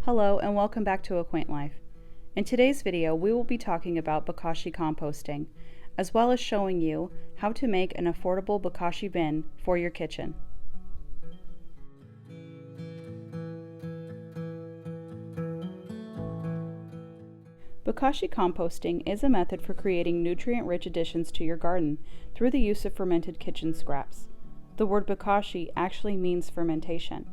Hello and welcome back to A Quaint Life. In today's video we will be talking about Bokashi composting, as well as showing you how to make an affordable Bokashi bin for your kitchen. Bokashi composting is a method for creating nutrient-rich additions to your garden through the use of fermented kitchen scraps. The word Bokashi actually means fermentation.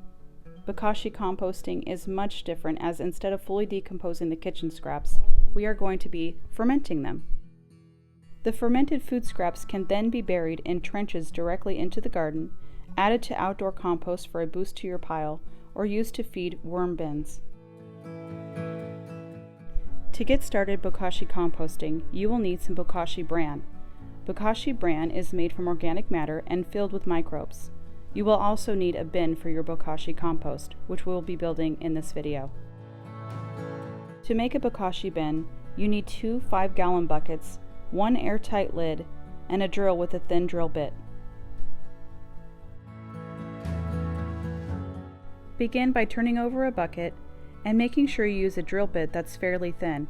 Bokashi composting is much different, as instead of fully decomposing the kitchen scraps, we are going to be fermenting them. The fermented food scraps can then be buried in trenches directly into the garden, added to outdoor compost for a boost to your pile, or used to feed worm bins. To get started Bokashi composting, you will need some Bokashi bran. Bokashi bran is made from organic matter and filled with microbes. You will also need a bin for your Bokashi compost, which we will be building in this video. To make a Bokashi bin, you need 2 5-gallon buckets, 1 airtight lid, and a drill with a thin drill bit. Begin by turning over a bucket and making sure you use a drill bit that's fairly thin.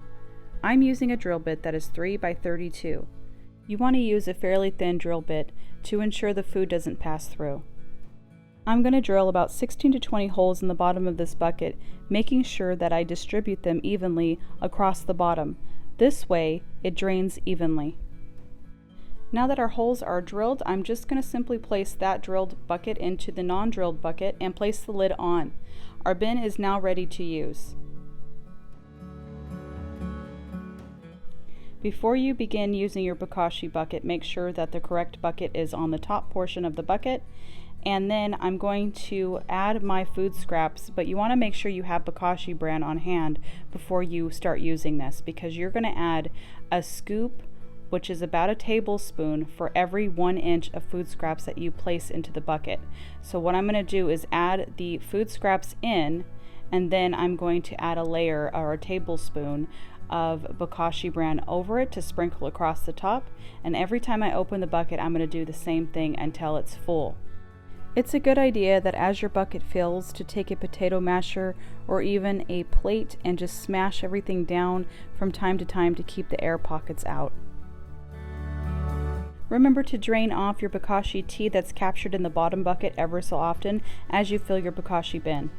I'm using a drill bit that is 3 by 32. You want to use a fairly thin drill bit to ensure the food doesn't pass through. I'm going to drill about 16 to 20 holes in the bottom of this bucket, making sure that I distribute them evenly across the bottom. This way, it drains evenly. Now that our holes are drilled, I'm just going to simply place that drilled bucket into the non-drilled bucket and place the lid on. Our bin is now ready to use. Before you begin using your Bokashi bucket, make sure that the correct bucket is on the top portion of the bucket. And then I'm going to add my food scraps, but you want to make sure you have Bokashi bran on hand before you start using this, because you're going to add a scoop, which is about a tablespoon, for every 1 inch of food scraps that you place into the bucket. So what I'm going to do is add the food scraps in, and then I'm going to add a layer or a tablespoon of Bokashi bran over it to sprinkle across the top. And every time I open the bucket, I'm going to do the same thing until it's full. It's a good idea that as your bucket fills, to take a potato masher or even a plate and just smash everything down from time to time to keep the air pockets out. Remember to drain off your Bokashi tea that's captured in the bottom bucket ever so often as you fill your Bokashi bin.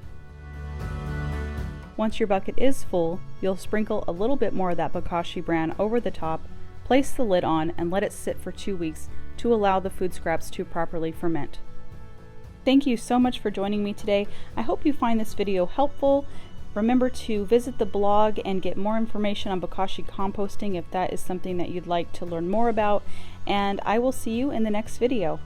Once your bucket is full, you'll sprinkle a little bit more of that Bokashi bran over the top, place the lid on, and let it sit for 2 weeks to allow the food scraps to properly ferment. Thank you so much for joining me today. I hope you find this video helpful. Remember to visit the blog and get more information on Bokashi composting if that is something that you'd like to learn more about. And I will see you in the next video.